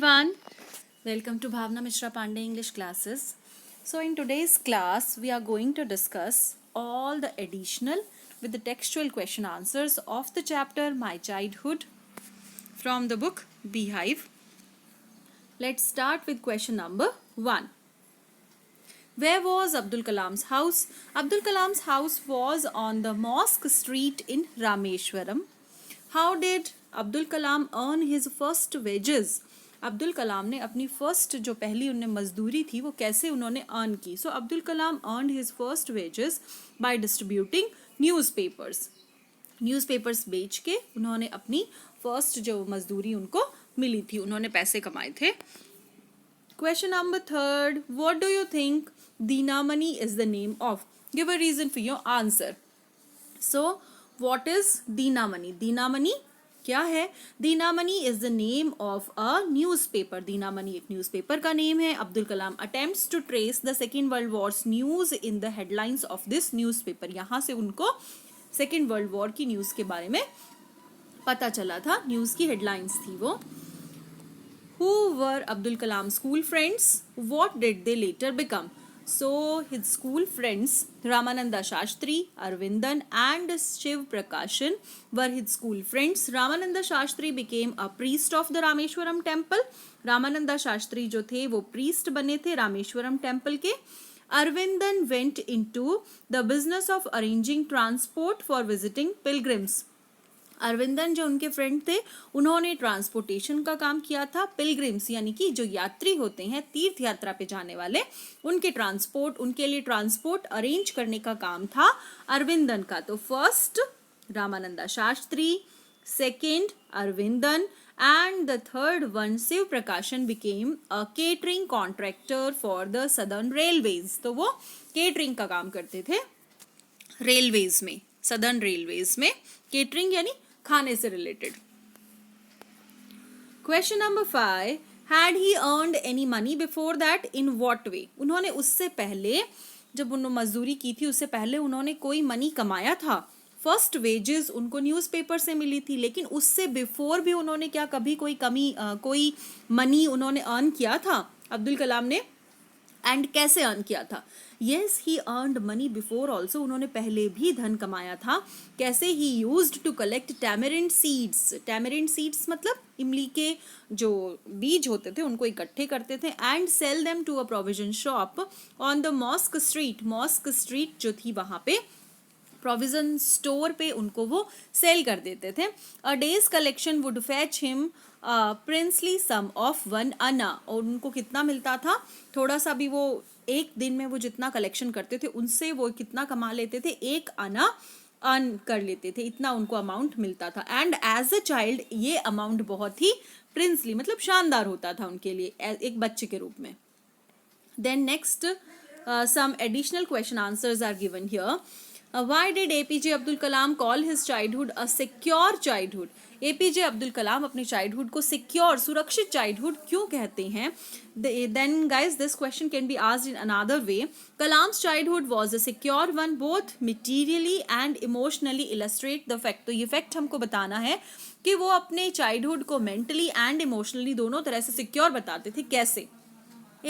everyone, welcome to Bhavna Mishra Pandey English classes. So in today's class we are going to discuss all the additional with the textual question answers of the chapter My Childhood from the book Beehive. Let's start with question number 1. Where was Abdul Kalam's house? Abdul Kalam's house was on the Mosque Street in Rameshwaram. How did Abdul Kalam earn his first wages? Abdul Kalam ने अपनी first जो पहली उन्हें मजदूरी थी वो कैसे उन्होंने अर्न की. So Abdul Kalam earn his first wages by distributing newspapers बेच के उन्होंने अपनी फर्स्ट जो मजदूरी उनको मिली थी उन्होंने पैसे कमाए थे. Question number 3, what do you think Dinamani is the name of? Give a reason for your answer. So what is Dinamani? Dinamani क्या है? Dinamani is the name of a newspaper. Dinamani एक न्यूज़पेपर का नेम है. Abdul Kalam attempts to trace the second world war's news in the headlines of this newspaper. यहाँ से उनको second world war की news के बारे में पता चला था. न्यूज़ की हेडलाइंस थी वो. Who were Abdul Kalam's school friends? What did they later become? So his school friends Ramananda Shastri, Arvindan and Shiv Prakashan were his school friends. Ramananda Shastri became a priest of the Rameshwaram temple. Ramananda Shastri जो थे वो priest बने थे Rameswaram temple के. Arvindan went into the business of arranging transport for visiting pilgrims. Aravindan जो उनके friend थे उन्होंने ट्रांसपोर्टेशन का काम किया था. पिलग्रिम्स यानी कि जो यात्री होते हैं तीर्थ यात्रा पे जाने वाले उनके लिए ट्रांसपोर्ट अरेंज करने का काम था अरविंदन का. तो first Ramananda Shastri, second Aravindan and the third one Shiv Prakashan became a catering contractor for the southern railways. तो वो केटरिंग का काम करते थे रेलवेज में, सदर्न रेलवेज में. केटरिंग यानी खाने से related. Question number 5, had he earned any money before that? In what way? उन्होंने उससे पहले जब उन्होंने मजदूरी की थी उससे पहले उन्होंने कोई मनी कमाया था. फर्स्ट वेजेस उनको न्यूज़पेपर से मिली थी लेकिन उससे बिफोर भी उन्होंने क्या कभी कोई मनी उन्होंने अर्न किया था अब्दुल कलाम ने? एंड कैसे अर्न किया था? Yes, he earned money before also. उन्होंने पहले भी धन कमाया था. कैसे? He used to collect tamarind seeds. Tamarind seeds मतलब इमली के जो बीज होते थे उनको इकट्ठे करते थे. And sell them to a provision shop on the mosque street. Mosque street जो थी वहां पे प्रोविजन स्टोर पे उनको वो सेल कर देते थे. A day's collection would fetch him princely sum of 1 anna. और उनको कितना मिलता था? थोड़ा सा भी, वो एक दिन में वो जितना कलेक्शन करते थे उनसे वो कितना कमा लेते थे? 1 आना अर्न कर लेते थे, इतना उनको अमाउंट मिलता था. एंड एज अ चाइल्ड ये अमाउंट बहुत ही प्रिंसली मतलब शानदार होता था उनके लिए एक बच्चे के रूप में. Then next some additional question answers are given here. Why did APJ Abdul Kalam call his childhood a secure childhood? APJ Abdul Kalam अपने चाइल्डहुड को सिक्योर सुरक्षित चाइल्डहुड क्यों कहते हैं? Then guys, this question can be asked in another way. Kalam's childhood was a secure one, both materially and emotionally illustrate the fact. तो ये fact हमको बताना है कि वो अपने चाइल्डहुड को मेंटली एंड इमोशनली दोनों तरह से सिक्योर बताते थे. कैसे?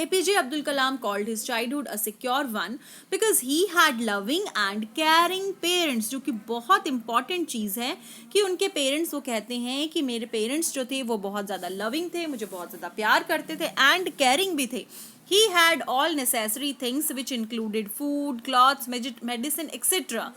APJ Abdul Kalam called his childhood a secure one because he had loving and caring parents. जो कि बहुत important चीज़ है कि उनके पेरेंट्स, वो कहते हैं कि मेरे पेरेंट्स जो थे वो बहुत ज़्यादा लविंग थे, मुझे बहुत ज़्यादा प्यार करते थे एंड कैरिंग भी थे. He had all necessary things which included food, clothes, medicine, etc.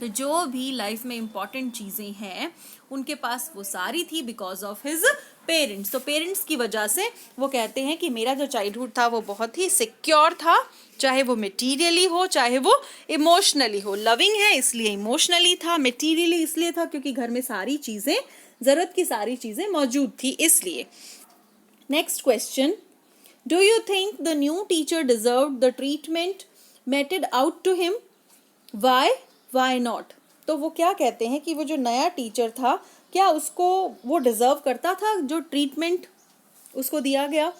तो जो भी लाइफ में इम्पॉर्टेंट चीज़ें हैं उनके पास वो सारी थी बिकॉज ऑफ हिज पेरेंट्स. तो पेरेंट्स की वजह से वो कहते हैं कि मेरा जो चाइल्डहुड था वो बहुत ही सिक्योर था, चाहे वो मटेरियली हो चाहे वो इमोशनली हो. लविंग है इसलिए इमोशनली था, मटेरियली इसलिए था क्योंकि घर में सारी चीज़ें, ज़रूरत की सारी चीज़ें मौजूद थी इसलिए. Next question, do you think the new teacher deserved the treatment meted out to him? Why not? तो वो क्या कहते हैं कि वो जो नया टीचर था क्या उसको वो डिजर्व करता था जो ट्रीटमेंट उसको दिया गया?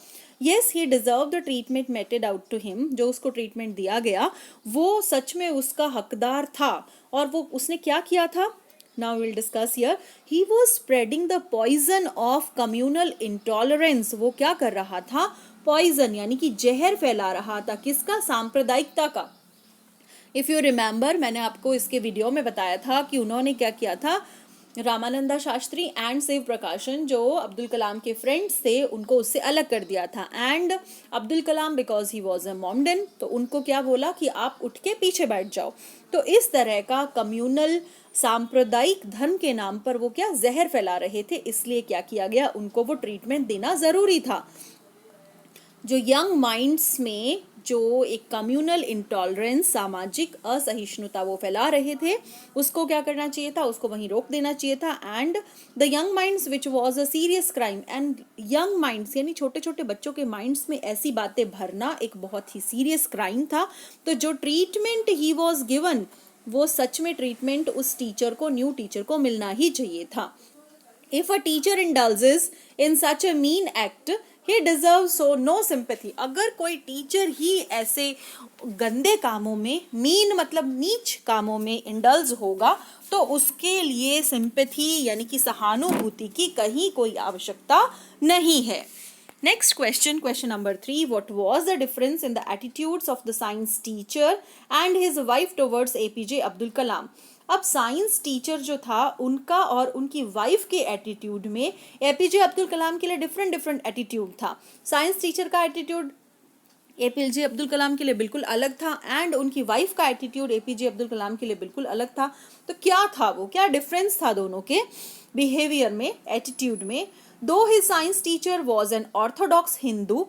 Yes, he deserve the treatment meted out to him. जो उसको ट्रीटमेंट दिया गया वो सच में उसका हकदार था. और वो उसने क्या किया था? Now we'll discuss here. He was spreading the poison of communal intolerance. वो क्या कर रहा था? Poison यानी कि जहर फैला रहा था. किसका? सांप्रदायिकता का. इफ़ यू रिमेंबर, मैंने आपको इसके वीडियो में बताया था कि उन्होंने क्या किया था. रामानंदा शास्त्री एंड शिव प्रकाशन जो अब्दुल कलाम के फ्रेंड्स थे उनको उससे अलग कर दिया था. And Abdul Kalam because he was a Mohammedan, तो उनको क्या बोला कि आप उठ के पीछे बैठ जाओ. तो इस तरह का कम्युनल सांप्रदायिक धर्म के नाम पर वो क्या जहर फैला रहे थे, इसलिए क्या किया गया, उनको वो ट्रीटमेंट देना ज़रूरी था. जो यंग माइंड्स में जो एक कम्युनल इंटॉलरेंस, सामाजिक असहिष्णुता वो फैला रहे थे, उसको क्या करना चाहिए था, उसको वहीं रोक देना चाहिए था. And the young minds which was a serious crime. And young minds यानी छोटे छोटे बच्चों के माइंड्स में ऐसी बातें भरना एक बहुत ही सीरियस क्राइम था. तो जो ट्रीटमेंट ही वॉज गिवन, वो सच में ट्रीटमेंट उस टीचर को, न्यू टीचर को मिलना ही चाहिए था. If a teacher indulges in such a mean act, he deserves so no sympathy. अगर कोई टीचर ही ऐसे गंदे कामों में, मीन मतलब नीच कामों में इंडल्ज होगा, तो उसके लिए सिंपैथी यानी कि सहानुभूति की कहीं कोई आवश्यकता नहीं है. Next question, question number 3. What was the difference in the attitudes of the science teacher and his wife towards APJ Abdul Kalam? अब साइंस टीचर जो था उनका और उनकी वाइफ के एटीट्यूड में एपीजे अब्दुल कलाम के लिए डिफरेंट एटीट्यूड था. साइंस टीचर का एटीट्यूड एपीजे अब्दुल कलाम के लिए बिल्कुल अलग था एंड उनकी वाइफ का एटीट्यूड एपीजे अब्दुल कलाम के लिए बिल्कुल अलग था. तो क्या था वो, क्या डिफरेंस था दोनों के बिहेवियर में, एटीट्यूड में? Though his science teacher was an orthodox Hindu.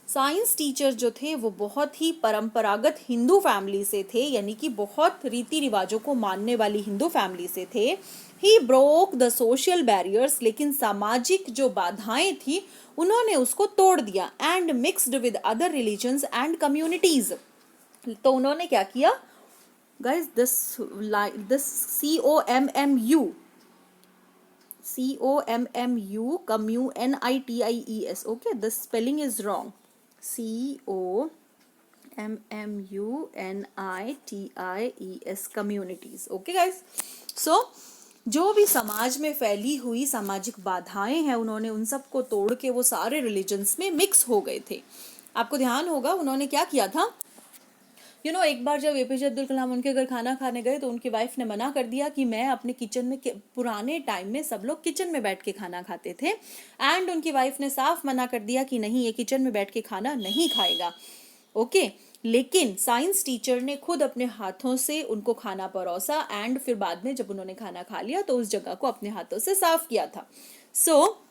Science teacher जो थे वो बहुत ही परंपरागत हिंदू फैमिली से थे, यानी कि बहुत रीति रिवाजों को मानने वाली हिंदू फैमिली से थे. He broke the social barriers, लेकिन सामाजिक जो बाधाएं थी उन्होंने उसको तोड़ दिया. And mixed with other religions and communities. तो उन्होंने क्या किया guys, this COMMU, COMMUNITIES. Okay, the spelling is wrong. COMMUNITIES, communities. Okay guys, so जो भी समाज में फैली हुई सामाजिक बाधाएं हैं उन्होंने उन सब को तोड़ के वो सारे रिलीजन्स में मिक्स हो गए थे. आपको ध्यान होगा उन्होंने क्या किया था, एक बार जब एपीजे अब्दुल कलाम उनके घर खाना खाने गए तो उनकी वाइफ ने मना कर दिया कि मैं अपने किचन में, पुराने टाइम में सब लोग किचन में बैठ के खाना खाते थे, एंड उनकी वाइफ ने साफ मना कर दिया कि नहीं, ये किचन में बैठ के खाना नहीं खाएगा. ओके, लेकिन साइंस टीचर ने खुद अपने हाथों से उनको खाना परोसा एंड फिर बाद में जब उन्होंने खाना खा लिया तो उस जगह को अपने हाथों से साफ किया था. सो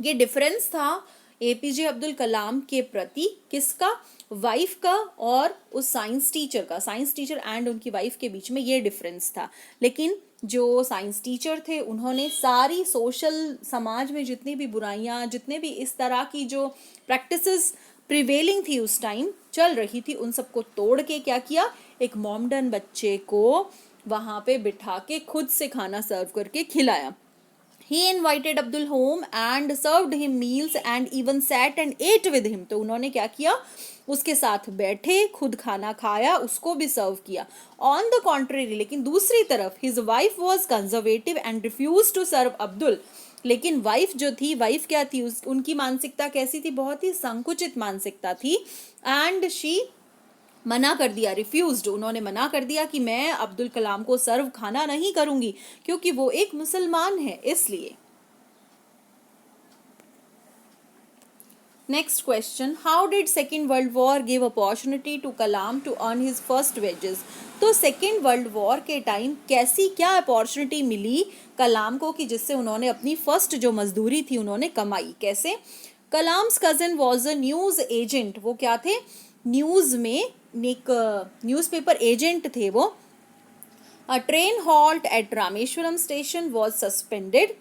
ये डिफरेंस था एपीजे अब्दुल कलाम के प्रति, किसका, वाइफ का और उस साइंस टीचर का. साइंस टीचर एंड उनकी वाइफ के बीच में ये डिफरेंस था. लेकिन जो साइंस टीचर थे उन्होंने सारी सोशल, समाज में जितनी भी बुराइयां, जितने भी इस तरह की जो प्रैक्टिसेस प्रिवेलिंग थी उस टाइम चल रही थी, उन सबको तोड़ के क्या किया, एक मॉमडन बच्चे को वहां पे बिठा के खुद से खाना सर्व करके खिलाया. He invited Abdul home and served him meals and even sat and ate with him. तो उन्होंने क्या किया, उसके साथ बैठे, खुद खाना खाया, उसको भी सर्व किया. On the contrary, लेकिन दूसरी तरफ his wife was conservative and refused to serve Abdul. लेकिन वाइफ जो थी, वाइफ क्या थी, उनकी मानसिकता कैसी थी, बहुत ही संकुचित मानसिकता थी. एंड शी मना कर दिया, रिफ्यूज्ड, उन्होंने मना कर दिया कि मैं अब्दुल कलाम को सर्व खाना नहीं करूंगी क्योंकि वो एक मुसलमान है, इसलिए. Next question, how did second world war give opportunity to Kalam to earn his first wages? तो सेकेंड वर्ल्ड वॉर के टाइम कैसी, क्या अपॉर्चुनिटी मिली कलाम को कि जिससे उन्होंने अपनी फर्स्ट जो मजदूरी थी उन्होंने कमाई. कैसे? Kalam's cousin was a news agent. वो क्या थे, न्यूज में एक न्यूज़पेपर एजेंट थे वो. A train halt at Rameswaram station was suspended,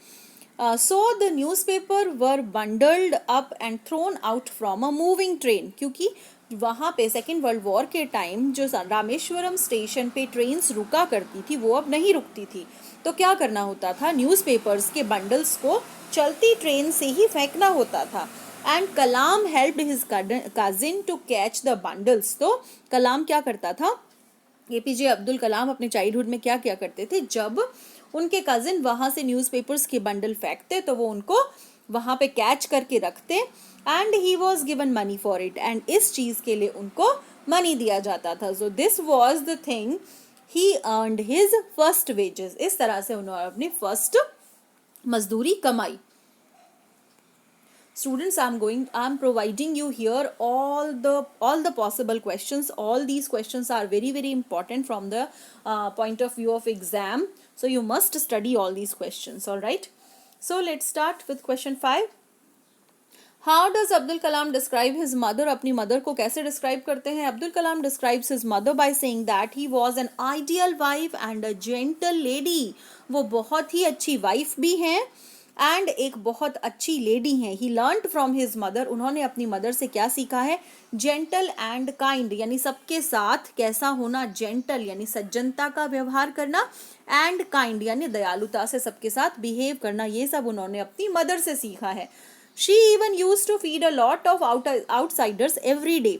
so the newspaper were bundled up and thrown out from a moving train. क्योंकि वहाँ पे सेकेंड वर्ल्ड वॉर के टाइम जो रामेश्वरम स्टेशन पे ट्रेन्स रुका करती थी वो अब नहीं रुकती थी, तो क्या करना होता था, न्यूज़पेपर्स के बंडल्स को चलती ट्रेन से ही फेंकना होता था. And Kalam helped his cousin to catch the bundles. तो कलाम क्या करता था, एपीजे अब्दुल कलाम अपने चाइल्डहुड में क्या किया करते थे, जब उनके कजिन वहां से न्यूज़पेपर्स के बंडल फेंकते तो वो उनको वहां पे कैच करके रखते and he was given money for it, and इस चीज के लिए उनको मनी दिया जाता था. So this was the thing he earned his first wages. इस तरह से उन्होंने अपनी फर्स्ट मजदूरी कमाई. Students, I'm providing you here all the possible questions. All these questions are very very important from the point of view of exam, so you must study all these questions. All right, so let's start with question 5. How does Abdul Kalam describe his mother? अपनी mother को कैसे describe करते हैं? Abdul Kalam describes his mother by saying that he was an ideal wife and a gentle lady. वो बहुत ही अच्छी wife भी हैं एंड एक बहुत अच्छी लेडी हैं. ही लर्नड फ्रॉम हिज मदर. उन्होंने अपनी मदर से क्या सीखा है? जेंटल एंड काइंड, यानी सबके साथ कैसा होना. जेंटल यानी सज्जनता का व्यवहार करना, एंड काइंड यानी दयालुता से सबके साथ बिहेव करना. ये सब उन्होंने अपनी मदर से सीखा है. She even used to feed a lot of outsiders every day.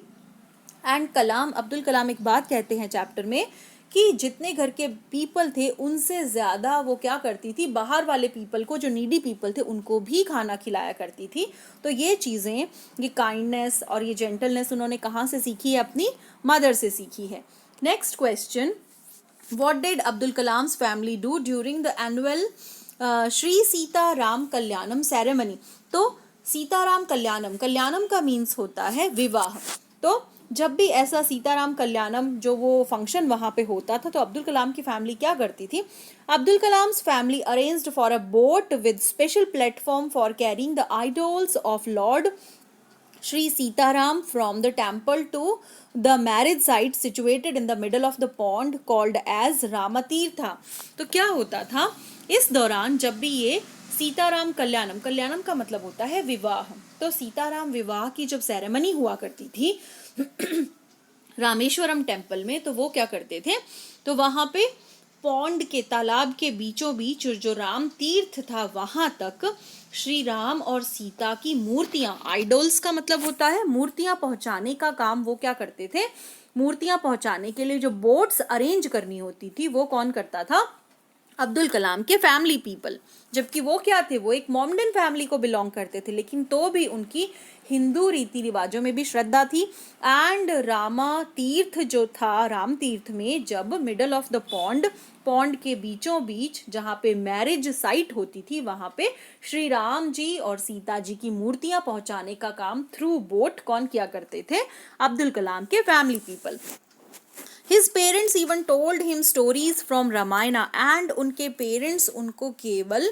And Kalam, Abdul Kalam एक बात कहते हैं चैप्टर में कि जितने घर के पीपल थे उनसे ज़्यादा वो क्या करती थी, बाहर वाले पीपल को, जो नीडी पीपल थे, उनको भी खाना खिलाया करती थी. तो ये चीज़ें, ये काइंडनेस और ये जेंटलनेस उन्होंने कहाँ से सीखी है? अपनी मदर से सीखी है. Next question, what did Abdul Kalam's family do during the annual Shri Sitaram Kalyanam ceremony? तो सीताराम कल्याणम, कल्याणम का मीन्स होता है विवाह. तो जब भी ऐसा सीताराम कल्याणम जो वो फंक्शन वहाँ पे होता था तो अब्दुल कलाम की फैमिली क्या करती थी? Abdul Kalam's family arranged for a boat with special platform for carrying the idols of lord Shri Sitaram from the temple to the marriage site situated in the middle of the pond called as Ramatirtha. तो क्या होता था इस दौरान, जब भी ये सीताराम कल्याणम, कल्याणम का मतलब होता है विवाह, तो सीताराम विवाह की जब सेरेमनी हुआ करती थी रामेश्वरम टेम्पल में, तो वो क्या करते थे? तो वहां पे पॉन्ड के, तालाब के बीचों बीच जो राम तीर्थ था वहां तक श्री राम और सीता की मूर्तियां, आइडल्स का मतलब होता है मूर्तियां, पहुंचाने का काम वो क्या करते थे? मूर्तियां पहुंचाने के लिए जो बोट्स अरेंज करनी होती थी वो कौन करता था? अब्दुल कलाम के फैमिली पीपल. जबकि वो क्या थे? वो एक मोमडन फैमिली को बिलोंग करते थे, लेकिन तो भी उनकी हिंदू रीति रिवाजों में भी श्रद्धा थी. एंड रामा तीर्थ जो था, राम तीर्थ में जब middle of the pond, pond के बीचों बीच जहाँ पे मैरिज साइट होती थी, वहाँ पे श्री राम जी और सीता जी की मूर्तियां पहुंचाने का काम थ्रू बोट कौन किया करते थे? अब्दुल कलाम के family people. His parents even told him stories from Ramayana, and उनके पेरेंट्स उनको केवल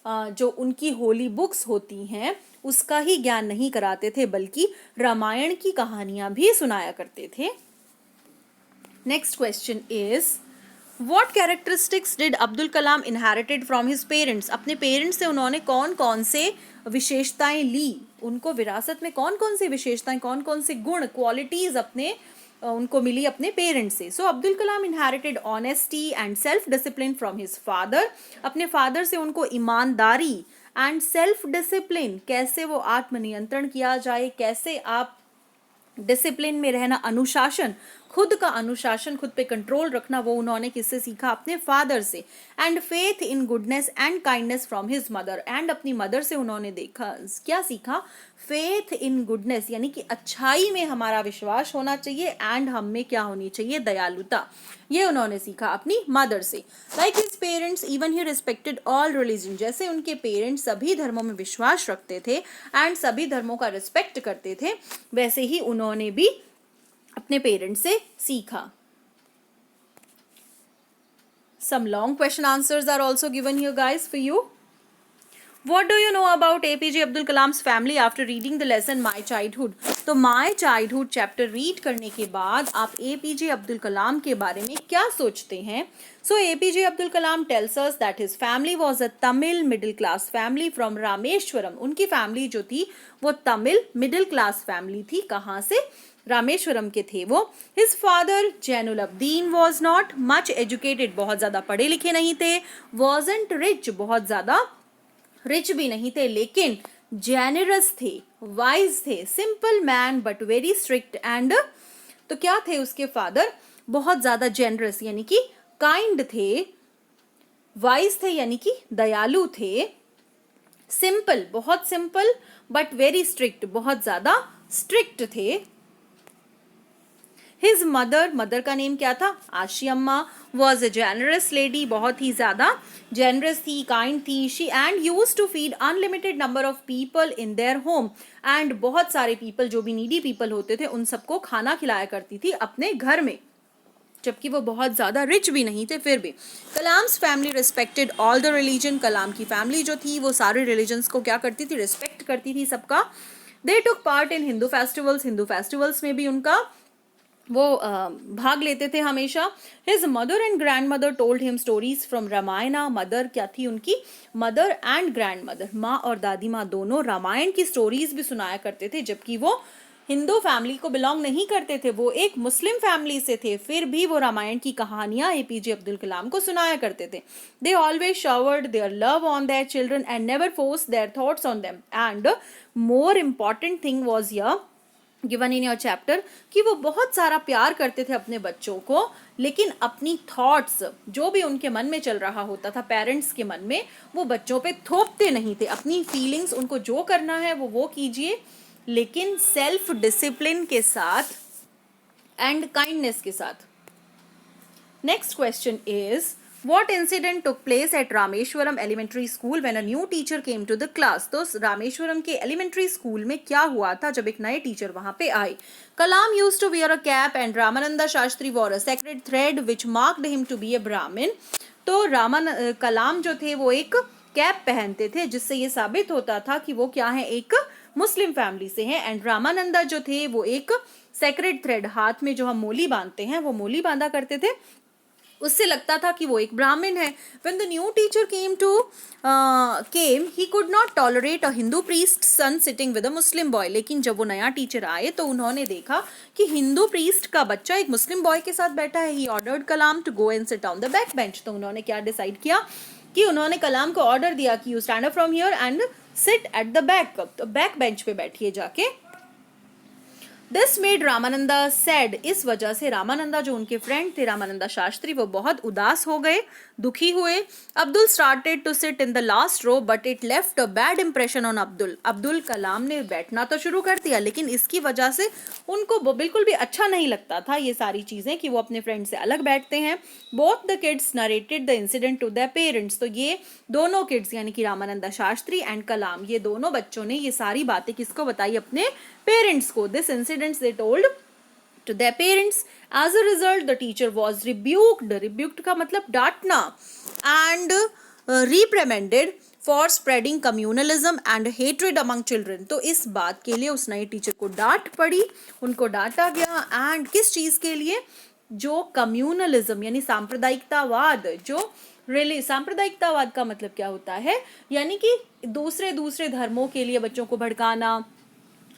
जो उनकी होली बुक्स होती हैं उसका ही ज्ञान नहीं कराते थे, बल्कि रामायण की कहानियां भी सुनाया करते थे. Next question is, What characteristics did Abdul Kalam inherited from his parents? अपने पेरेंट्स से उन्होंने कौन कौन से विशेषताएं ली? उनको विरासत में कौन कौन से विशेषताएं, कौन कौन से गुण, क्वालिटीज अपने उनको मिली अपने पेरेंट्स से. So Abdul Kalam inherited honesty and self discipline from his father. अपने फादर से उनको ईमानदारी एंड सेल्फ डिसिप्लिन, कैसे वो आत्मनियंत्रण किया जाए, कैसे आप डिसिप्लिन में रहना, अनुशासन, खुद का अनुशासन, खुद पे कंट्रोल रखना, वो उन्होंने किससे सीखा? अपने फादर से. And faith in goodness and kindness from his mother. And अपनी मदर से उन्होंने देखा, क्या सीखा? फेथ इन गुडनेस, यानी कि अच्छाई में हमारा विश्वास होना चाहिए, एंड हम में क्या होनी चाहिए? दयालुता. ये उन्होंने सीखा अपनी मदर से. Like his parents even he respected all religion. जैसे उनके पेरेंट्स सभी धर्मों में विश्वास रखते थे एंड सभी धर्मों का रिस्पेक्ट करते थे, वैसे ही उन्होंने भी अपने पेरेंट्स से सीखा. Some long question answers are also given here guys for you. What do you know about APJ Abdul Kalam's family after reading the lesson My Childhood? तो My Childhood चैप्टर रीड करने के बाद आप APJ Abdul कलाम के बारे में क्या सोचते हैं? So APJ Abdul Kalam tells us that his family was a Tamil middle class family from Rameshwaram. उनकी फैमिली जो थी वो तमिल मिडिल क्लास फैमिली थी. कहाँ से? रामेश्वरम के थे वो. His father Zainul Abdeen was not much educated, बहुत ज़्यादा पढ़े लिखे नहीं थे. वॉजंट रिच, बहुत ज़्यादा रिच भी नहीं थे, लेकिन जेनरस थे, वाइज थे. Simple man but very strict. And तो क्या थे उसके फादर? बहुत ज़्यादा जेनरस यानी कि काइंड थे, वाइज थे यानी कि दयालु थे, सिंपल बहुत सिंपल, बट वेरी स्ट्रिक्ट बहुत ज्यादा स्ट्रिक्ट थे। हिज मदर, मदर का नेम क्या था? आशी अम्मा। वॉज अ जेनरस लेडी, बहुत ही ज्यादा जेनरस थी, काइंड थी। She and use to feed unlimited number of people in their home, and बहुत सारे पीपल जो भी नीडी पीपल होते थे उन सबको खाना खिलाया करती थी अपने घर में, जबकि वो बहुत ज्यादा रिच भी नहीं थे फिर भी। Kalam's family respected all the religion, Kalam की फैमिली जो थी वो सारे रिलीजन्स को क्या करती थी? रिस्पेक्ट करती थी सबका। They took part in Hindu festivals, Hindu festivals में भी उनका वो भाग लेते थे हमेशा। His mother and grandmother told him stories from Ramayana, mother क्या थी उनकी? मदर एंड ग्रैंड मदर, माँ और दादी माँ दोनों रामायण की स्टोरीज भी सुनाया करते थे, जबकि वो हिंदू फैमिली को बिलोंग नहीं करते थे, वो एक मुस्लिम फैमिली से थे, फिर भी वो रामायण की कहानियां एपीजे अब्दुल कलाम को सुनाया करते थे। They always showered their love on their children and never force their thoughts on them, and more important thing was year given in your chapter कि वो बहुत सारा प्यार करते थे अपने बच्चों को, लेकिन अपनी थॉट्स जो भी उनके मन में चल रहा होता था पेरेंट्स के मन में, वो बच्चों पे थोपते नहीं थे। अपनी फीलिंग्स, उनको जो करना है वो कीजिए, लेकिन सेल्फ डिसिप्लिन के साथ एंड काइंडनेस के साथ। Next question is What incident took place at Rameswaram elementary school when a new teacher came to the class? तो रामेश्वरम के एलिमेंट्री स्कूल में क्या हुआ था जब एक नए टीचर वहां पे आए? कलाम used to wear a cap and Ramananda Shastri wore a sacred thread which marked him to be a Brahmin. तो कलाम जो थे वो एक कैप पहनते थे जिससे ये साबित होता था कि वो क्या है? एक मुस्लिम फैमिली से हैं। एंड रामानंदा जो थे वो एक सेक्रेड थ्रेड, हाथ में जो हम मोली बांधते हैं वो मोली बांधा करते थे, उससे लगता था कि वो एक ब्राह्मण है। When the new teacher came, he could not tolerate a Hindu priest's son sitting with a Muslim boy. लेकिन जब वो नया टीचर आए तो उन्होंने देखा कि हिंदू प्रीस्ट का बच्चा एक मुस्लिम बॉय के साथ बैठा है। He ordered Kalam to go and sit on the back bench. तो उन्होंने क्या डिसाइड किया कि उन्होंने कलाम को ऑर्डर दिया कि you stand up from here and sit at the back. तो बैक बेंच पे बैठिए जाके। दिस मेड रामानंदा सैड, इस वजह से रामानंदा जो उनके फ्रेंड थे रामानंदा शास्त्री वो बहुत उदास हो गए, दुखी हुए। Abdul started to sit in the last row but it left a bad impression on Abdul. Abdul Kalam ने बैठना तो शुरू कर दिया लेकिन इसकी वजह से उनको बिल्कुल भी अच्छा नहीं लगता था ये सारी चीजें कि वो अपने फ्रेंड से अलग बैठते हैं। Both the kids narrated the incident to their parents, तो ये दोनों किड्स यानी कि रामानंदा शास्त्री एंड कलाम, ये दोनों बच्चों ने ये सारी बातें किसको बताई? अपने पेरेंट्स को। This incidents they told to their parents. As a result, the teacher was rebuked. Rebuked का मतलब डांटना, and reprimanded for spreading communalism and hatred among children. तो इस बात के लिए उस नए टीचर को डांट पड़ी, उनको डांटा गया। एंड किस चीज के लिए? जो कम्युनलिज्म यानी सांप्रदायिकतावाद, जो सांप्रदायिकतावाद का मतलब क्या होता है? यानी कि दूसरे धर्मों के लिए बच्चों को भड़काना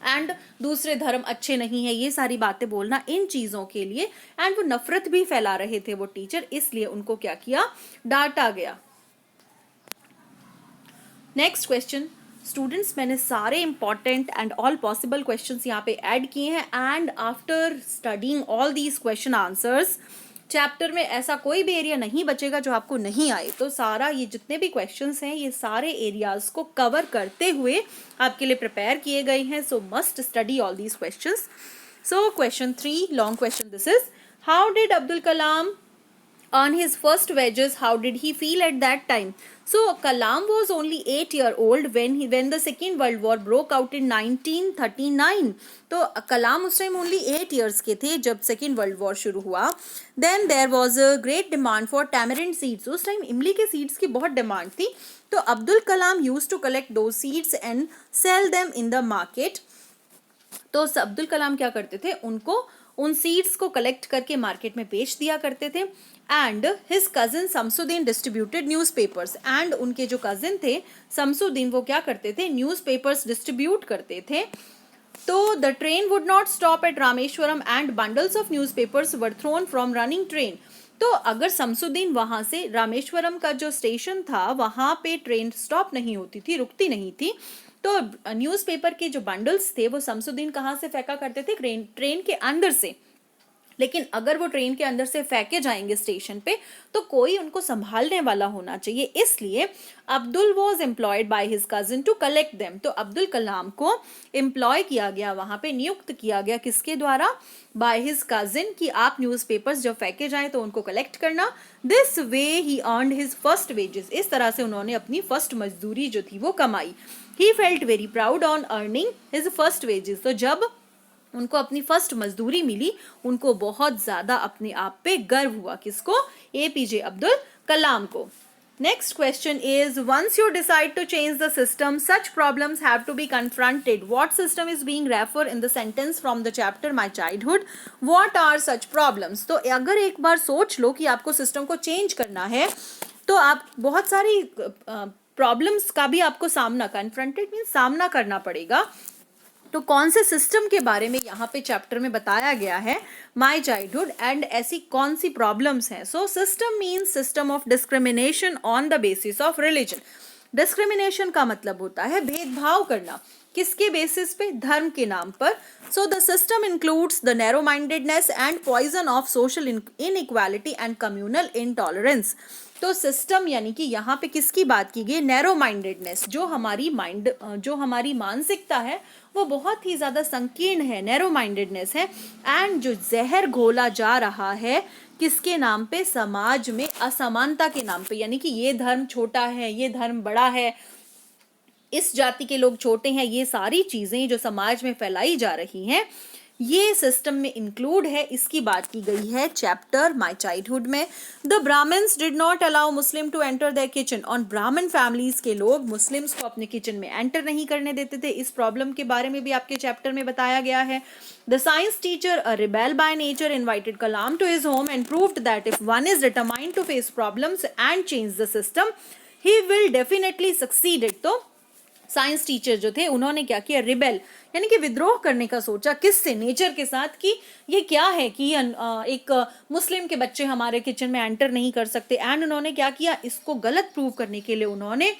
एंड दूसरे धर्म अच्छे नहीं है, ये सारी बातें बोलना, इन चीजों के लिए। एंड वो नफरत भी फैला रहे थे वो टीचर, इसलिए उनको क्या किया? डांटा गया। नेक्स्ट क्वेश्चन स्टूडेंट्स, मैंने सारे important and all possible questions यहाँ पे ऐड किए हैं। And after studying all these question answers, chapter में ऐसा कोई भी एरिया नहीं बचेगा जो आपको नहीं आए। तो सारा ये जितने भी क्वेश्चंस हैं ये सारे एरियाज को कवर करते हुए आपके लिए प्रिपेयर किए गए हैं। सो must study all these questions. So question 3, long question this is, how did Abdul Kalam earn his first wages? How did he feel at that time? So Kalam was only 8 years old when the Second World War broke out in 1939. तो कलाम उस time only 8 years के थे जब Second World War शुरू हुआ। Then there was a great demand for tamarind seeds. उस time इमली के सीड्स की बहुत डिमांड थी, तो अब्दुल कलाम used to collect those seeds and sell them in the market. तो अब्दुल कलाम क्या करते थे? उन सीड्स को कलेक्ट करके मार्केट में बेच दिया करते थे। And his cousin Shamsuddin distributed newspapers, and उनके जो कजिन थे शमसुद्दीन वो क्या करते थे? न्यूज़पेपर्स डिस्ट्रीब्यूट करते थे। तो the train would not stop at Rameswaram and bundles of newspapers were thrown from running train. तो अगर शमसुद्दीन वहां से रामेश्वरम का जो स्टेशन था वहां पे ट्रेन स्टॉप नहीं होती थी, रुकती नहीं थी, तो न्यूज़पेपर के जो बंडल्स थे वो शमसुद्दीन कहाँ से फेंका करते थे? ट्रेन के अंदर से। लेकिन अगर वो ट्रेन के अंदर से फेंके जाएंगे स्टेशन पे तो कोई उनको संभालने वाला होना चाहिए, इसलिए Abdul was employed by his cousin to collect them. तो अब्दुल कलाम को एम्प्लॉय किया गया, वहां पे नियुक्त किया गया, किसके द्वारा? बाय हिज कजिन, कि आप न्यूज़पेपर्स जब फेंके जाएं तो उनको कलेक्ट करना। This way he earned his first wages, इस तरह से उन्होंने अपनी फर्स्ट मजदूरी जो थी वो कमाई। He felt very proud on earning his first wages, तो जब उनको अपनी फर्स्ट मजदूरी मिली उनको बहुत ज्यादा अपने आप पे गर्व हुआ। किसको? एपीजे अब्दुल कलाम को। Next question is, once you decide to change the system such problems have to be confronted, what system is being refer in the sentence from the chapter my childhood, what are such problems. तो अगर एक बार सोच लो कि आपको system को change करना है तो आप बहुत सारी प्रॉब्लम्स का भी आपको सामना, कन्फ्रंटेड मीन्स सामना करना पड़ेगा। तो कौन से सिस्टम के बारे में यहाँ पे चैप्टर में बताया गया है माय चाइल्डहुड, एंड ऐसी कौन सी प्रॉब्लम्स हैं। So system means system of discrimination on the basis of religion. Discrimination का मतलब होता है भेदभाव करना, किसके बेसिस पे? धर्म के नाम पर। So the system includes the narrow mindedness and poison of social inequality and communal intolerance. तो सिस्टम यानी कि यहाँ पे किसकी बात की गई? नैरो माइंडेडनेस, जो हमारी मानसिकता है वो बहुत ही ज्यादा संकीर्ण है, नैरो माइंडेडनेस है, एंड जो जहर घोला जा रहा है किसके नाम पे? समाज में असमानता के नाम पे, यानी कि ये धर्म छोटा है, ये धर्म बड़ा है, इस जाति के लोग छोटे हैं, ये सारी चीजें जो समाज में फैलाई जा रही हैं ये सिस्टम में इंक्लूड है, इसकी बात की गई है चैप्टर माय चाइल्डहुड में। The Brahmins did not allow Muslim to enter their kitchen, और ब्राह्मण फैमिलीज के लोग मुस्लिम्स को अपने किचन में एंटर नहीं करने देते थे। इस प्रॉब्लम के बारे में भी आपके चैप्टर में बताया गया है। The science teacher, a rebel by nature, invited Kalam to his home and proved that if one is determined to face problems and change the system he will definitely succeed. तो साइंस टीचर जो थे उन्होंने क्या किया? Rebel यानी कि विद्रोह करने का सोचा, किससे? नेचर के साथ, कि ये क्या है कि एक मुस्लिम के बच्चे हमारे किचन में एंटर नहीं कर सकते। एंड उन्होंने क्या किया? इसको गलत प्रूव करने के लिए उन्होंने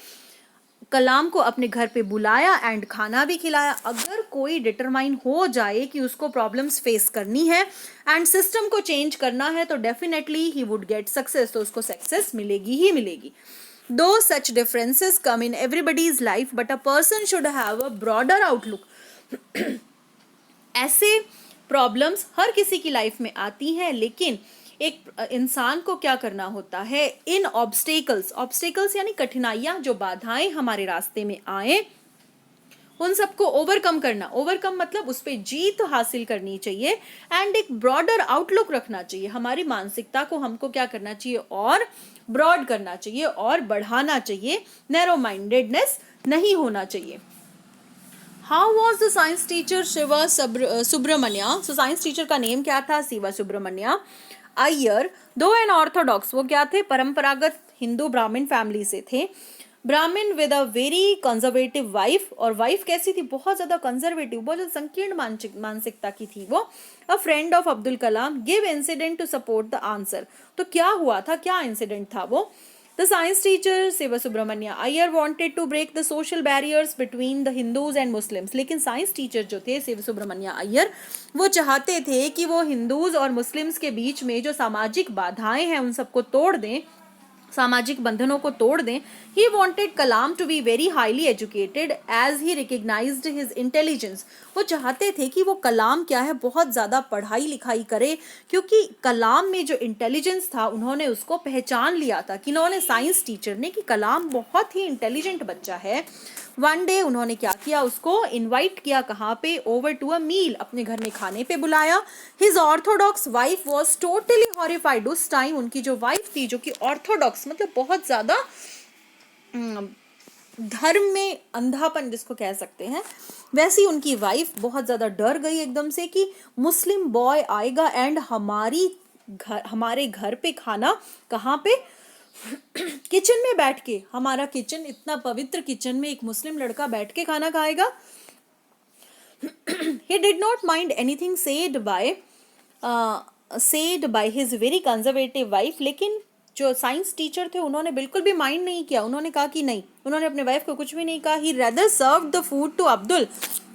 कलाम को अपने घर पे बुलाया एंड खाना भी खिलाया। अगर कोई डिटरमाइन हो जाए कि उसको प्रॉब्लम्स फेस करनी है एंड सिस्टम को चेंज करना है तो definitely he would get success, तो उसको सक्सेस मिलेगी ही मिलेगी। Though such differences come in everybody's life, but a person should have a broader outlook. ऐसे प्रॉब्लम्स हर किसी की लाइफ में आती हैं, लेकिन एक इंसान को क्या करना होता है? इन ऑब्स्टेकल्स यानी कठिनाइयां, जो बाधाएं हमारे रास्ते में आए उन सबको ओवरकम करना। ओवरकम मतलब उस पर जीत हासिल करनी चाहिए एंड एक ब्रॉडर आउटलुक रखना चाहिए। हमारी मानसिकता को हमको क्या करना चाहिए? और ब्रॉड करना चाहिए और बढ़ाना चाहिए, नैरो माइंडेडनेस नहीं होना चाहिए। How was the science teacher Shiva Subramanya? So science teacher का नेम क्या था? शिवा सुब्रमण्या अय्यर। दो एन ऑर्थोडॉक्स, वो क्या थे? परंपरागत हिंदू ब्राह्मण फैमिली से थे। ब्राह्मण with a very conservative wife, और वाइफ कैसी थी? बहुत ज्यादा कंजर्वेटिव, बहुत ज्यादा संकीर्ण मानसिकता की थी वो। A friend of Abdul Kalam, give incident to support the answer. तो क्या हुआ था? क्या इंसिडेंट था वो? The science teacher Shiva Subramania Iyer wanted to break the social barriers between the Hindus and Muslims. लेकिन साइंस टीचर जो थे शिवा सुब्रमण्या अय्यर, वो चाहते थे कि वो हिंदूज और मुस्लिम्स के बीच में जो सामाजिक बाधाएं हैं उन सबको तोड़ दें, सामाजिक बंधनों को तोड़ दें। He wanted Kalam to be very highly educated as he recognised his intelligence. वो चाहते थे कि वो कलाम क्या है? बहुत ज़्यादा पढ़ाई लिखाई करे, क्योंकि कलाम में जो इंटेलिजेंस था उन्होंने उसको पहचान लिया था। कि इन्होंने, साइंस टीचर ने, कि कलाम बहुत ही इंटेलिजेंट बच्चा है। वन डे उन्होंने क्या किया? उसको इनवाइट किया, कहाँ पे? ओवर टू अ मील, अपने घर में खाने पे बुलाया। His Orthodox wife was totally horrified. उस टाइम उनकी जो वाइफ थी, जो कि ऑर्थोडॉक्स मतलब बहुत ज्यादा धर्म में अंधापन जिसको कह सकते हैं, वैसी उनकी वाइफ बहुत ज्यादा डर गई एकदम से कि मुस्लिम बॉय आएगा एंड हमारे घर पे खाना, कहाँ पे? किचन में बैठ के, हमारा किचन, इतना पवित्र किचन में एक मुस्लिम लड़का बैठ के खाना खाएगा। He did not mind anything said by his very conservative wife. लेकिन जो साइंस टीचर थे उन्होंने बिल्कुल भी माइंड नहीं किया। उन्होंने कहा कि नहीं, उन्होंने अपने वाइफ को कुछ भी नहीं कहा। He rather served the food to Abdul.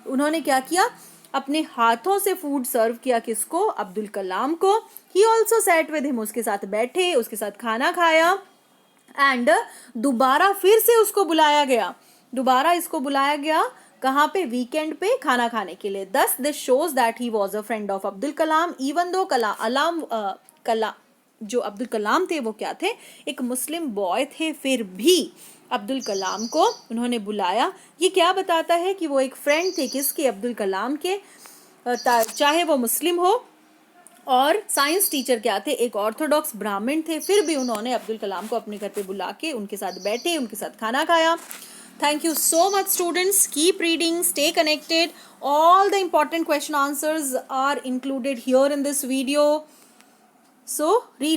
उन्होंने क्या किया? अपने हाथों से फूड सर्व किया किसको? अब्दुल कलाम को। He also sat with him, उसके साथ बैठे, उसके साथ खाना खाया। एंड दोबारा फिर से उसको बुलाया गया, दोबारा इसको बुलाया गया कहाँ पे? वीकेंड पे खाना खाने के लिए। दस this shows that he was a friend of Abdul Kalam, even though कला जो अब्दुल कलाम थे वो क्या थे? एक मुस्लिम बॉय थे, फिर भी अब्दुल कलाम को उन्होंने बुलाया। ये क्या बताता है? कि वो एक फ्रेंड थे किसके? अब्दुल कलाम के, चाहे वो मुस्लिम हो। और साइंस टीचर क्या थे? एक ऑर्थोडॉक्स ब्राह्मण थे, फिर भी उन्होंने अब्दुल कलाम को अपने घर पे बुला के उनके साथ बैठे, उनके साथ खाना खाया। Thank you so much, students. Keep reading, stay connected. All the important question answers are included here in this video. So, read.